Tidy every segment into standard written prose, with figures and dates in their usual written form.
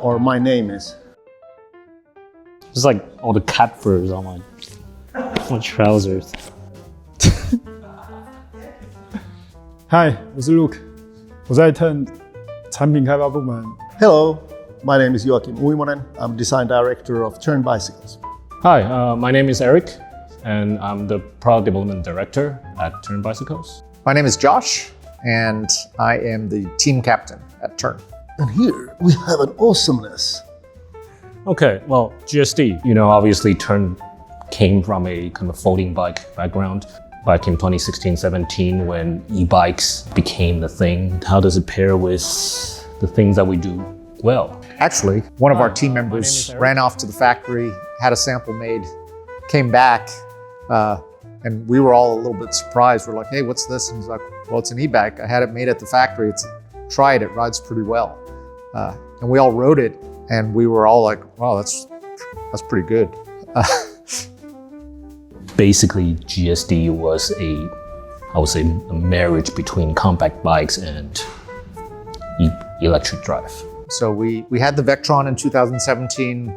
or my name is. It's like all the cat furs on my trousers. Hi， 我是 Luke， 我在 Tern 产品开发部门。Hello, my name is Joakim Uimonen. I'm design director of Tern Bicycles. Hi, my name is Eric, and I'm the product development director at Tern Bicycles. My name is Josh, and I am the team captain at Tern. And here we have an awesomeness. Okay, well, GSD, obviously Tern came from a kind of folding bike background. Back in 2016-17 when e-bikes became the thing. How does it pair with the things that we do well? Actually, one of our team members ran off to the factory, had a sample made, came back, and we were all a little bit surprised. We're like, hey, what's this? And he's like, well, it's an e-bike. I had it made at the factory. Try it, it rides pretty well. And we all rode it, and we were all like, wow, that's pretty good. Basically, GSD was a marriage between compact bikes and electric drive. So we had the Vectron in 2017.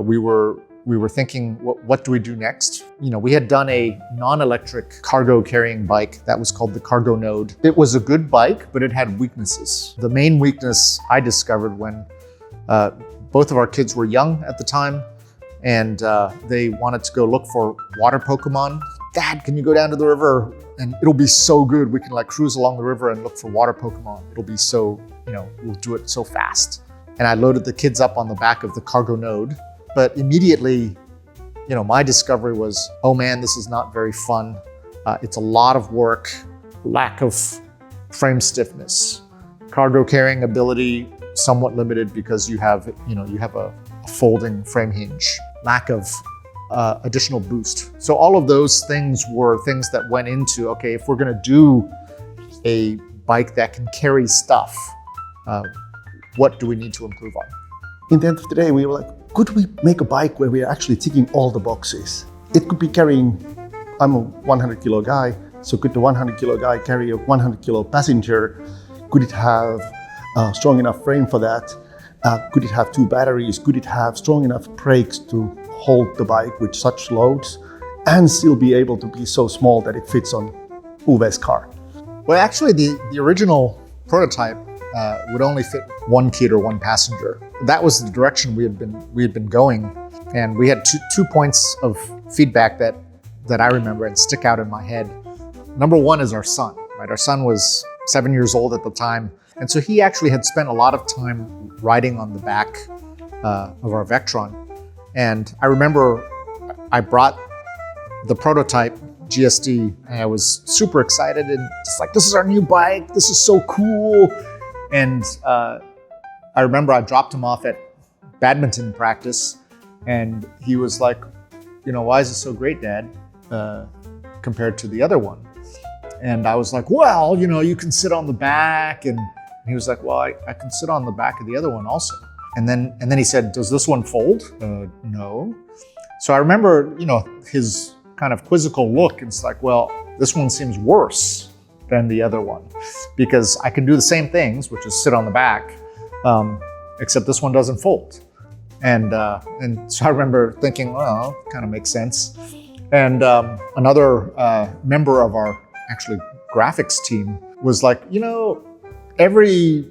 We were thinking, what do we do next? We had done a non-electric cargo carrying bike that was called the Cargo Node. It was a good bike, but it had weaknesses. The main weakness I discovered when both of our kids were young at the time, and they wanted to go look for water Pokemon. Dad, can you go down to the river? And it'll be so good. We can like cruise along the river and look for water Pokemon. It'll be so, we'll do it so fast. And I loaded the kids up on the back of the Cargo Node. But immediately, my discovery was, oh man, this is not very fun. It's a lot of work, lack of frame stiffness, cargo carrying ability, somewhat limited because you have a folding frame hinge, lack of additional boost. So all of those things were things that went into, okay, if we're gonna do a bike that can carry stuff, what do we need to improve on? In the end of the day, we were like, could we make a bike where we are actually ticking all the boxes? It could be carrying, I'm a 100 kilo guy, so could the 100 kilo guy carry a 100 kilo passenger? Could it have a strong enough frame for that? Could it have 2 batteries? Could it have strong enough brakes to hold the bike with such loads and still be able to be so small that it fits on Uwe's car? Well, actually, the original prototype would only fit 1 kid or 1 passenger. That was the direction we had been going, and we had two points of feedback that I remember and stick out in my head. Number one is our son. Right, our son was 7 years old at the time. And so he actually had spent a lot of time riding on the back of our Vectron. And I remember I brought the prototype GSD and I was super excited and just like, this is our new bike. This is so cool. And I remember I dropped him off at badminton practice and he was like, why is it so great, Dad, compared to the other one? And I was like, well, you can sit on the back. And he was like, well, I can sit on the back of the other one also. And then he said, does this one fold? No. So I remember, his kind of quizzical look. It's like, well, this one seems worse than the other one because I can do the same things, which is sit on the back, except this one doesn't fold. And so I remember thinking, well, kind of makes sense. And another member of our actually graphics team was like, every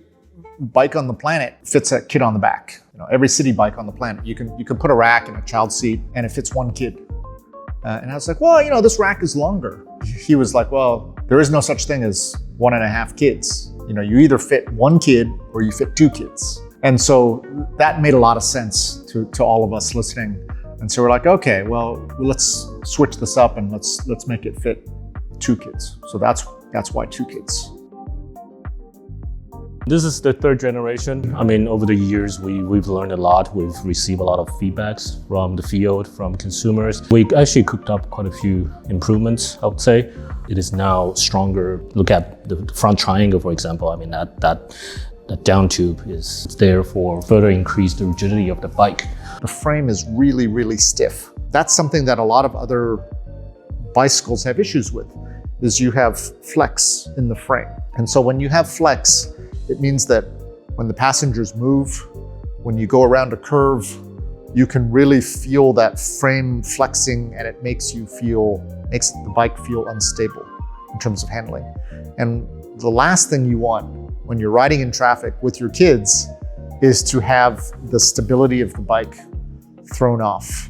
bike on the planet fits a kid on the back. Every city bike on the planet, you can put a rack and a child seat and it fits 1 kid. And I was like, well, this rack is longer. He was like, well, there is no such thing as 1.5 kids. You either fit 1 kid or you fit 2 kids. And so that made a lot of sense to all of us listening. And so we're like, okay, well, let's switch this up and let's make it fit 2 kids. So that's why 2 kids. This is the 3rd generation. I mean, over the years, we've learned a lot. We've received a lot of feedbacks from the field, from consumers. We actually cooked up quite a few improvements, I would say. It is now stronger. Look at the front triangle, for example. I mean, that down tube is there for further increase the rigidity of the bike. The frame is really, really stiff. That's something that a lot of other bicycles have issues with, is you have flex in the frame. And so when you have flex, it means that when the passengers move When you go around a curve, you can really feel that frame flexing, and it makes the bike feel unstable in terms of handling. And the last thing you want when you're riding in traffic with your kids is to have the stability of the bike thrown off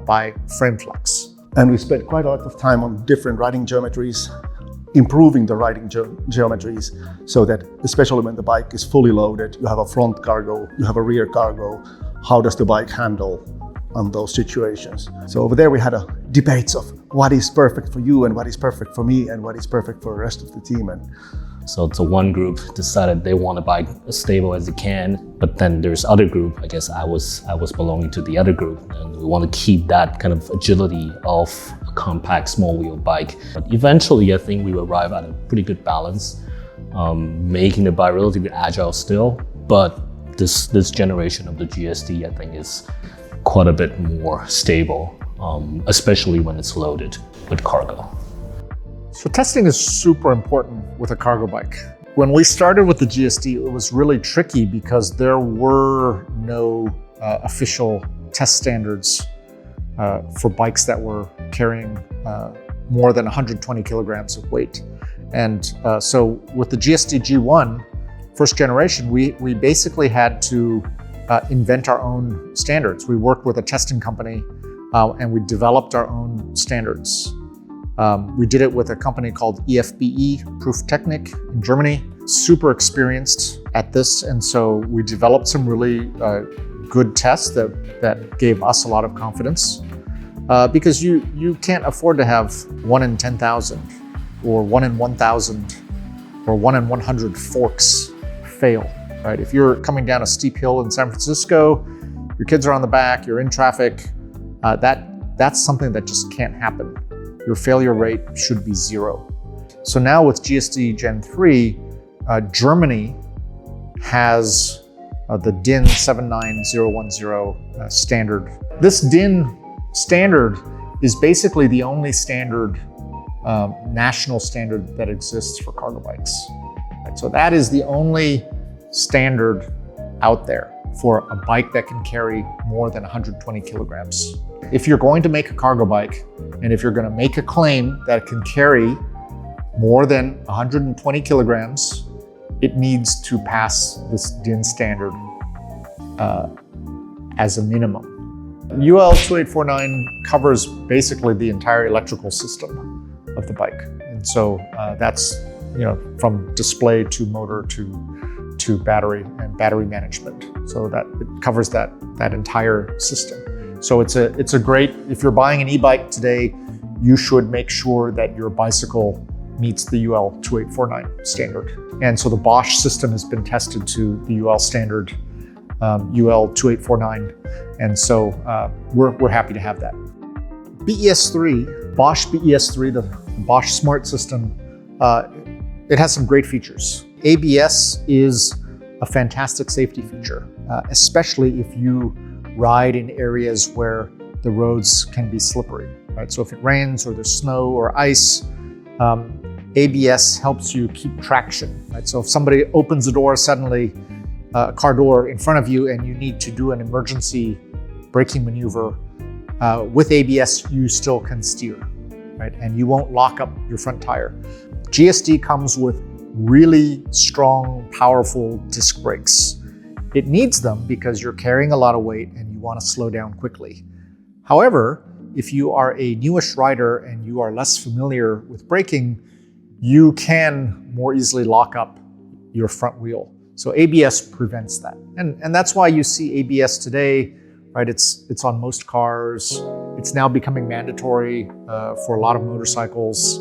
by frame flex. And we spent quite a lot of time on different riding geometries, improving the riding geometries so that, especially when the bike is fully loaded, you have a front cargo, you have a rear cargo, how does the bike handle on those situations? So over there we had debates of what is perfect for you and what is perfect for me and what is perfect for the rest of the team. And so one group decided they want a bike as stable as it can, but then there's other group, I guess I was belonging to the other group, and we want to keep that kind of agility of a compact small wheel bike. But eventually I think we will arrive at a pretty good balance, making the bike relatively agile still, but this generation of the GSD I think is quite a bit more stable, especially when it's loaded with cargo. So testing is super important with a cargo bike. When we started with the GSD, it was really tricky because there were no official test standards for bikes that were carrying more than 120 kilograms of weight. And so with the GSD G1, first generation, we basically had to invent our own standards. We worked with a testing company and we developed our own standards. We did it with a company called EFBE, Prüftechnik in Germany, super experienced at this. And so we developed some really good tests that gave us a lot of confidence because you can't afford to have 1 in 10,000 or 1 in 1,000 or 1 in 100 forks fail, right? If you're coming down a steep hill in San Francisco, your kids are on the back, you're in traffic, that's something that just can't happen. Your failure rate should be 0. So now with GSD Gen 3, Germany has the DIN 79010 standard. This DIN standard is basically the only standard, national standard that exists for cargo bikes. Right? So that is the only standard out there for a bike that can carry more than 120 kilograms. If you're going to make a cargo bike, and if you're going to make a claim that it can carry more than 120 kilograms, it needs to pass this DIN standard as a minimum. UL 2849 covers basically the entire electrical system of the bike. And so that's from display to motor to battery and battery management. So that it covers that entire system. So it's a great, if you're buying an e-bike today, you should make sure that your bicycle meets the UL 2849 standard. And so the Bosch system has been tested to the UL standard, UL 2849. And so we're happy to have that. BES3, Bosch BES3, the Bosch Smart System, it has some great features. ABS is a fantastic safety feature, especially if you ride in areas where the roads can be slippery, right? So if it rains or there's snow or ice, ABS helps you keep traction, right? So if somebody opens the door suddenly, a car door in front of you, and you need to do an emergency braking maneuver, with ABS, you still can steer, right? And you won't lock up your front tire. GSD comes with really strong, powerful disc brakes. It needs them because you're carrying a lot of weight and you want to slow down quickly. However, if you are a newish rider and you are less familiar with braking, you can more easily lock up your front wheel. So ABS prevents that. And that's why you see ABS today, right? It's on most cars. It's now becoming mandatory for a lot of motorcycles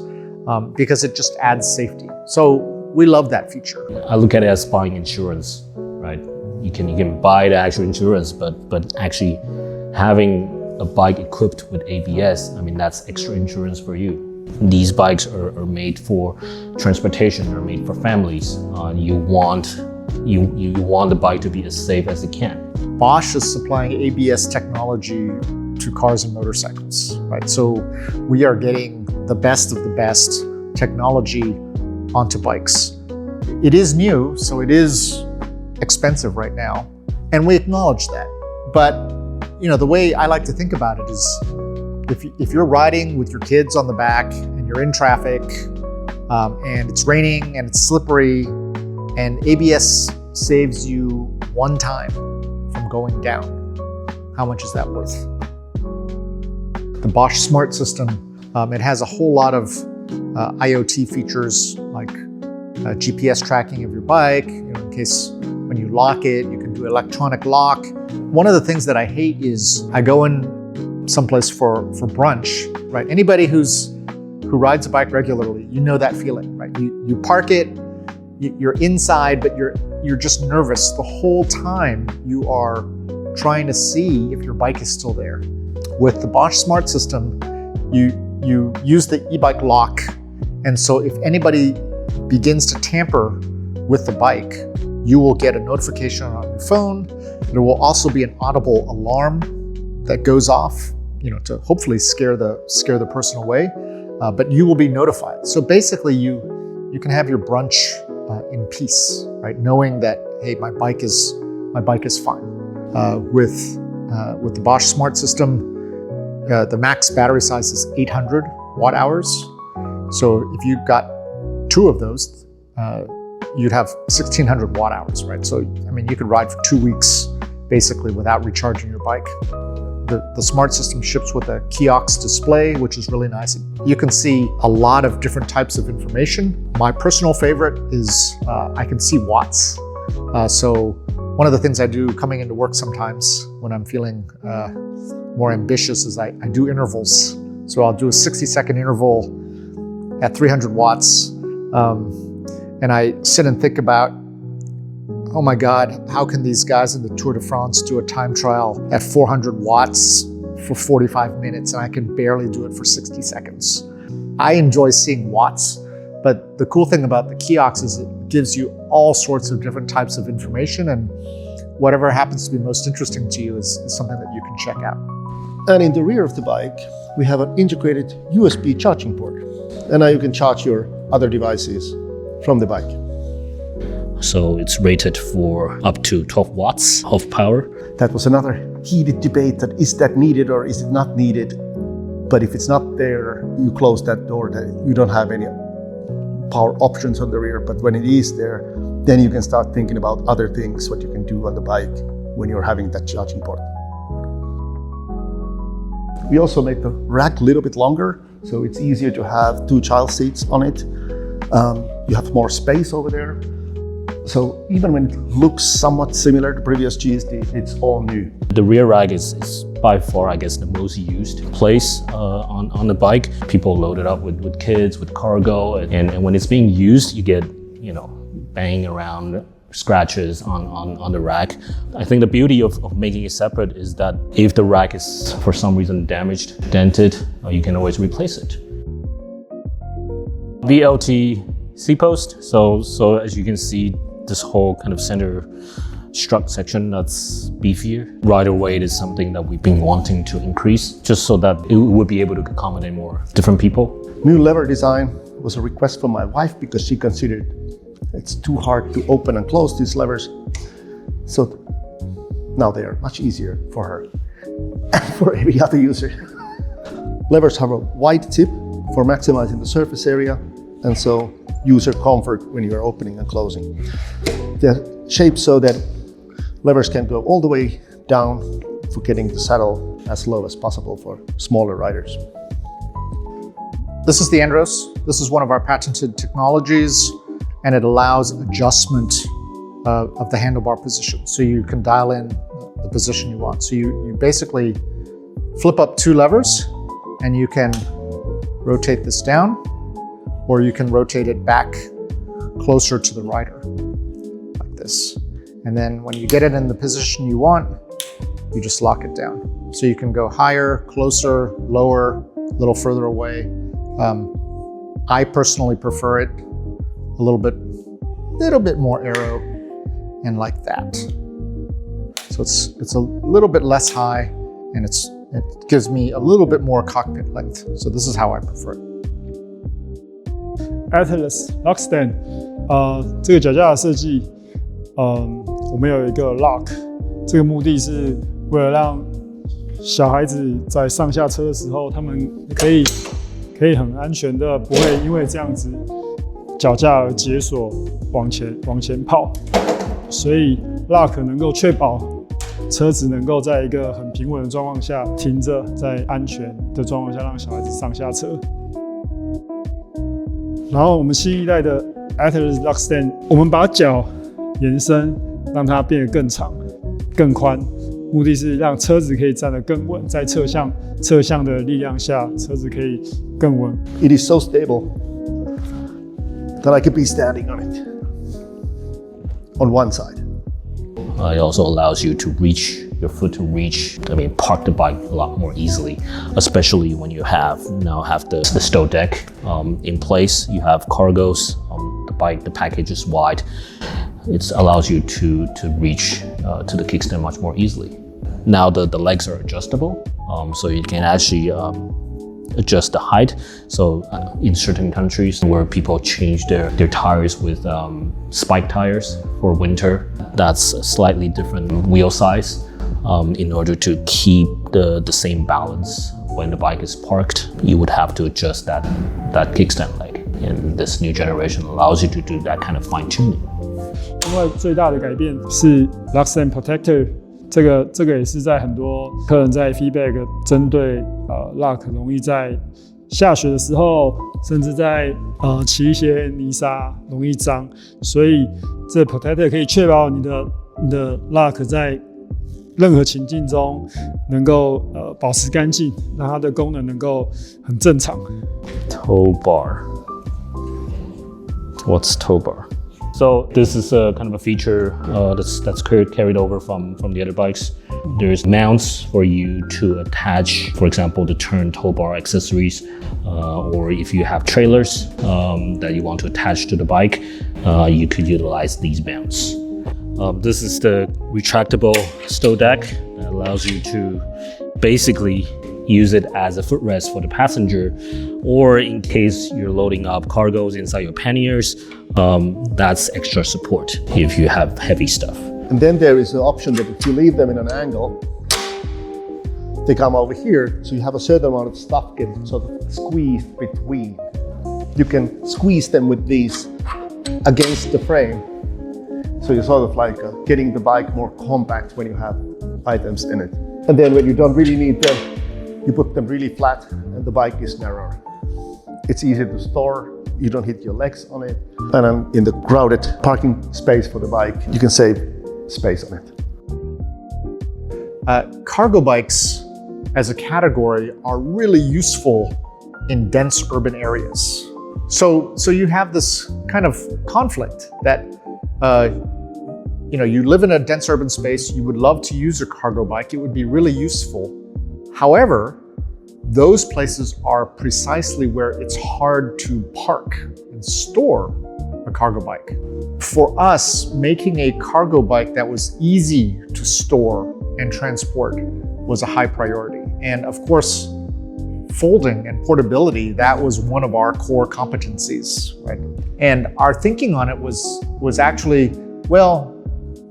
because it just adds safety. So we love that feature. I look at it as buying insurance, right? You can buy the actual insurance, but actually having a bike equipped with ABS, I mean, that's extra insurance for you. These bikes are made for transportation, they're made for families. You want the bike to be as safe as it can. Bosch is supplying ABS technology to cars and motorcycles, right? So we are getting the best of the best technology onto bikes. It is new, so it is expensive right now. And we acknowledge that. But the way I like to think about it is if you're riding with your kids on the back and you're in traffic and it's raining and it's slippery and ABS saves you one time from going down, how much is that worth? The Bosch Smart System, it has a whole lot of IoT features like GPS tracking of your bike, in case when you lock it, you can do electronic lock. One of the things that I hate is I go in someplace for brunch, right? Anybody who rides a bike regularly, you know that feeling, right? You park it, you're inside, but you're just nervous the whole time. You are trying to see if your bike is still there. With the Bosch Smart System, you use the e-bike lock, and so if anybody begins to tamper with the bike, you will get a notification on your phone. There will also be an audible alarm that goes off, to hopefully scare the person away, but you will be notified. So basically, you can have your brunch in peace, right? Knowing that, hey, my bike is fine. With the Bosch Smart System, the max battery size is 800 watt hours. So if you've got 2 of those, you'd have 1600 watt hours, right? So, you could ride for 2 weeks basically without recharging your bike. The Smart System ships with a kiosk display, which is really nice. You can see a lot of different types of information. My personal favorite is I can see watts. So one of the things I do coming into work sometimes when I'm feeling more ambitious is I do intervals. So I'll do a 60-second interval at 300 watts. And I sit and think about, oh my God, how can these guys in the Tour de France do a time trial at 400 watts for 45 minutes and I can barely do it for 60 seconds? I enjoy seeing watts, but the cool thing about the kiosk is it gives you all sorts of different types of information, and whatever happens to be most interesting to you is something that you can check out. And in the rear of the bike, we have an integrated USB charging port. And now you can charge your other devices from the bike. So it's rated for up to 12 watts of power. That was another heated debate, that is that needed or is it not needed? But if it's not there, you close that door, that you don't have any power options on the rear. But when it is there, then you can start thinking about other things, what you can do on the bike when you're having that charging port. We also make the rack a little bit longer, so it's easier to have 2 child seats on it. You have more space over there. So even when it looks somewhat similar to previous GSD, it's all new. The rear rack is by far, I guess, the most used place on the bike. People load it up with kids, with cargo, and when it's being used, you get, banging around scratches on the rack. I think the beauty of making it separate is that if the rack is for some reason damaged, dented, you can always replace it. VLT Seatpost. So as you can see, this whole kind of center strut section that's beefier. Rider weight is something that we've been wanting to increase just so that it would be able to accommodate more different people. New lever design was a request from my wife because she considered it's too hard to open and close these levers. So now they are much easier for her and for every other user. Levers have a wide tip for maximizing the surface area, and so user comfort when you are opening and closing. They're shaped so that levers can go all the way down for getting the saddle as low as possible for smaller riders. This is the Andros. This is one of our patented technologies, and it allows adjustment of the handlebar position. So you can dial in the position you want. So you basically flip up 2 levers and you can rotate this down, or you can rotate it back closer to the rider, like this. And then when you get it in the position you want, you just lock it down. So you can go higher, closer, lower, a little further away. I personally prefer it a little bit more aero and like that. So it's a little bit less high, and it gives me a little bit more cockpit length. So this is how I prefer it. Atlas Lockstand， 这个脚架的设计，我们有一个 lock，这个目的是为了让小孩子在上下车的时候，他们可以很安全的，不会因为这样子脚架而解锁往前跑，所以 lock 能够确保车子能够在一个很平稳的状况下停着，在安全的状况下让小孩子上下车。然后我们新一代的 Andros Lockstand， 我们把脚延伸，让它变得更长、更宽，目的是让车子可以站得更稳，在侧向的力量下，车子可以更稳。It is so stable that I could be standing on it on one side. It also allows you to your foot to reach, park the bike a lot more easily, especially when you now have the Stow Deck in place. You have cargos, the package is wide. It allows you to reach to the kickstand much more easily. Now the legs are adjustable, so you can actually adjust the height. So in certain countries where people change their tires with spike tires for winter, that's a slightly different wheel size in order to keep the same balance. When the bike is parked, you would have to adjust that kickstand leg. And this new generation allows you to do that kind of fine tuning. 另外最大的改变是 Lockstand Protector， 这个也是在很多客人在 feedback 针对lock 容易在下雪的时候，甚至在骑一些泥沙容易脏，所以这 Protector 可以确保你的 lock 在任何情境中能够保持干净，让它的功能能够很正常。TowBar. What's TowBar? So this is a kind of a feature that's carried over from the other bikes. There's mounts for you to attach, for example, the Tern TowBar accessories, or if you have trailers that you want to attach to the bike, you could utilize these mounts. This is the retractable Stow Deck that allows you to basically use it as a footrest for the passenger, or in case you're loading up cargoes inside your panniers, that's extra support if you have heavy stuff. And then there is an option that if you leave them in an angle, they come over here, so you have a certain amount of stuff getting sort of squeezed between. You can squeeze them with these against the frame, so you're sort of like getting the bike more compact when you have items in it. And then when you don't really need them, you put them really flat and the bike is narrower. It's easier to store, you don't hit your legs on it. And then in the crowded parking space for the bike, you can save space on it. Cargo bikes as a category are really useful in dense urban areas. So you have this kind of conflict that you live in a dense urban space, you would love to use a cargo bike, it would be really useful. However, those places are precisely where it's hard to park and store a cargo bike. For us, making a cargo bike that was easy to store and transport was a high priority. And of course, folding and portability, that was one of our core competencies, right? And our thinking on it was actually, well,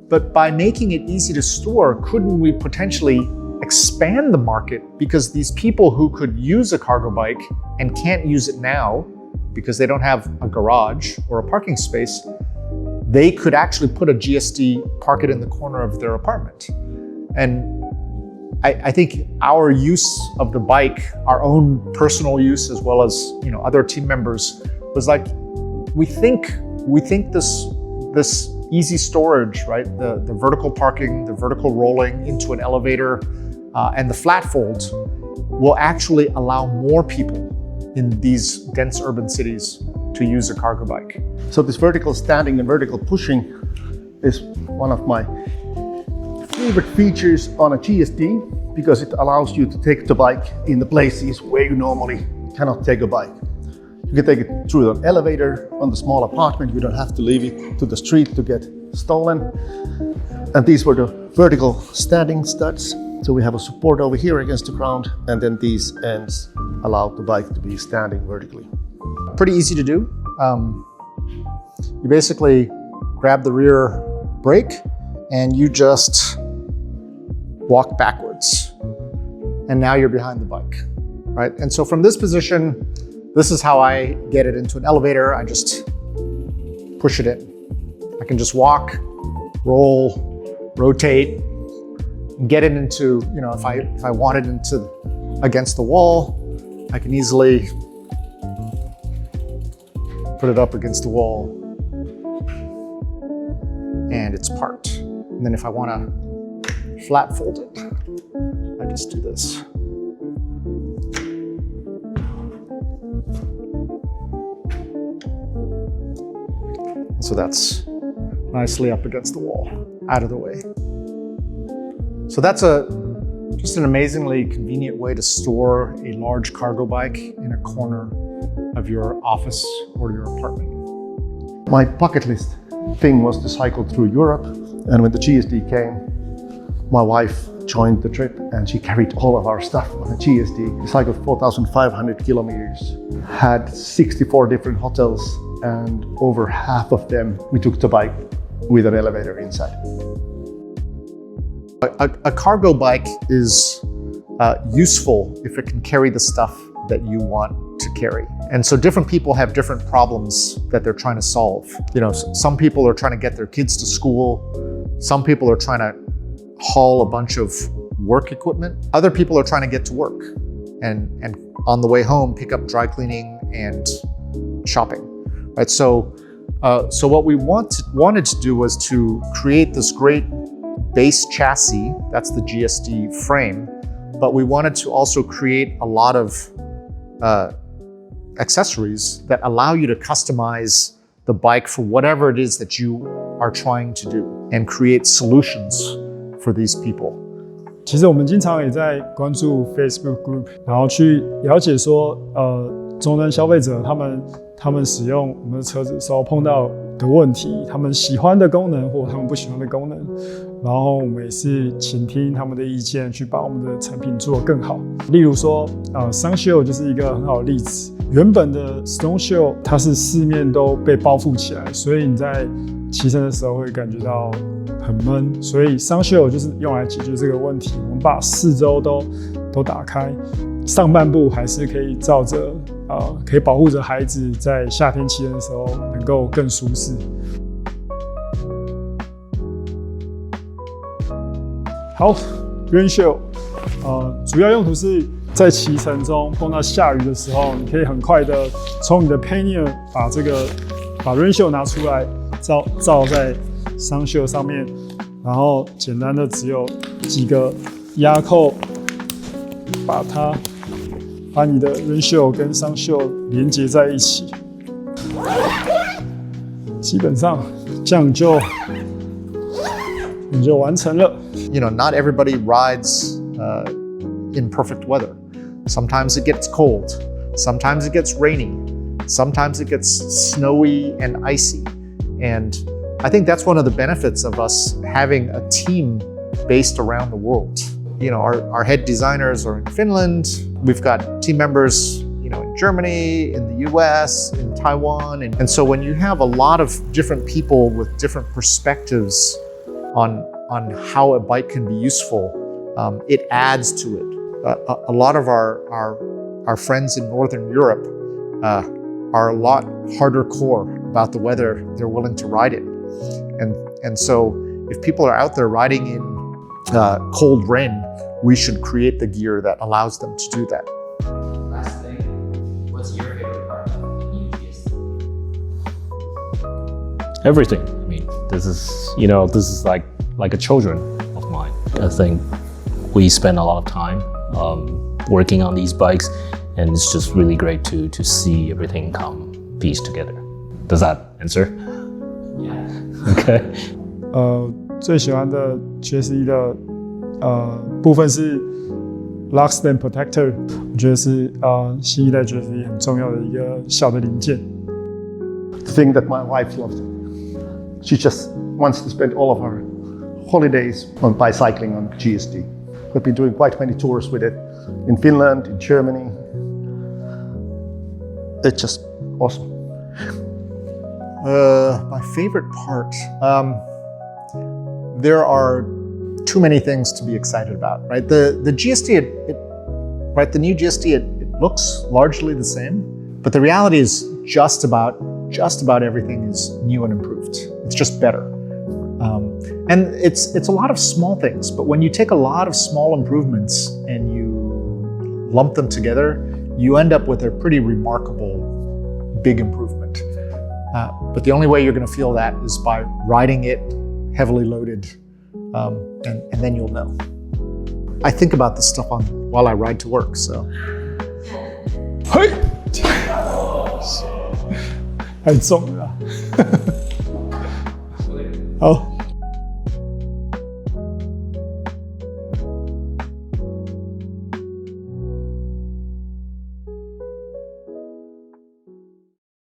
but by making it easy to store, couldn't we potentially expand the market? Because these people who could use a cargo bike and can't use it now because they don't have a garage or a parking space, they could actually put a GSD, park it in the corner of their apartment. And I think our use of the bike, our own personal use, as well as other team members, was like, we think this easy storage, right? The vertical parking, the vertical rolling into an elevator, and the flat fold will actually allow more people in these dense urban cities to use a cargo bike. So this vertical standing and vertical pushing is one of my favorite features on a GSD because it allows you to take the bike in the places where you normally cannot take a bike. You can take it through an elevator on the small apartment. You don't have to leave it to the street to get stolen. And these were the vertical standing studs. So we have a support over here against the ground, and then these ends allow the bike to be standing vertically. Pretty easy to do. You basically grab the rear brake and you just walk backwards. And now you're behind the bike, right? And so from this position, this is how I get it into an elevator. I just push it in. I can just walk, roll, rotate, get it into, you know, if I want it into against the wall, I can easily put it up against the wall and it's parked. And then if I want to flat fold it, I just do this. So that's nicely up against the wall, out of the way. So that's just an amazingly convenient way to store a large cargo bike in a corner of your office or your apartment. My bucket list thing was to cycle through Europe, and when the GSD came, my wife joined the trip and she carried all of our stuff on a GSD. We cycled 4,500 kilometers, had 64 different hotels, and over half of them we took the bike with an elevator inside. A cargo bike is useful if it can carry the stuff that you want to carry. And so different people have different problems that they're trying to solve. You know, some people are trying to get their kids to school. Some people are trying to haul a bunch of work equipment. Other people are trying to get to work and on the way home pick up dry cleaning and shopping, right? So what we wanted to do was to create this great base chassis, that's the GSD frame, but we wanted to also create a lot of accessories that allow you to customize the bike for whatever it is that you are trying to do and create solutions for these people. 其实我们经常也在关注 Facebook group， 然后去了解说，终端消费者他们使用我们的车子的时候碰到的问题，他们喜欢的功能或他们不喜欢的功能，然后我们也是倾听他们的意见，去把我们的产品做得更好。例如说，Sun Shield 就是一个很好的例子。原本的 Stone Shield 它是四面都被包覆起来，所以你在骑乘的时候会感觉到很闷，所以 Sun Shield 就是用来解决这个问题。我们把四周都打开，上半部还是可以照着可以保护着孩子在夏天骑乘的时候能够更舒适。好 ，Rain Shield， 主要用途是在骑乘中碰到下雨的时候，你可以很快的从你的 pannier 把 Rain Shield 拿出来，罩在 Sun Shield 上面，然后简单的只有几个压扣，把你的 Rain Shield 跟 Sun Shield 连接在一起，基本上这样你就完成了。You know, not everybody rides in perfect weather. Sometimes it gets cold. Sometimes it gets rainy. Sometimes it gets snowy and icy. And I think that's one of the benefits of us having a team based around the world. You know, our head designers are in Finland. We've got team members, you know, in Germany, in the US, in Taiwan. And so when you have a lot of different people with different perspectives on how a bike can be useful, it adds to it. A lot of our friends in Northern Europe are a lot harder core about the weather they're willing to ride in. And so if people are out there riding in cold rain, we should create the gear that allows them to do that. Last thing, what's your favorite part of the new GSD? Everything. I mean, this is like a children of mine. I think we spend a lot of time working on these bikes, and it's just really great to see everything come piece together. Does that answer? Yeah. Okay. 最喜欢的 GSD 的部分是 Lockstand Protector， 我觉得是新一代 GSD 很重要的一个小的零件。The thing that my wife loved, she just wants to spend all of her holidays by cycling on GSD. We've been doing quite many tours with it in Finland, in Germany. It's just awesome. My favorite part, there are too many things to be excited about, right? The GSD, right, the new GSD, it looks largely the same, but the reality is just about everything is new and improved. It's just better. And it's a lot of small things, but when you take a lot of small improvements and you lump them together, you end up with a pretty remarkable big improvement. But the only way you're going to feel that is by riding it heavily loaded, and then you'll know. I think about this stuff while I ride to work, so. Hey! 太重了。好。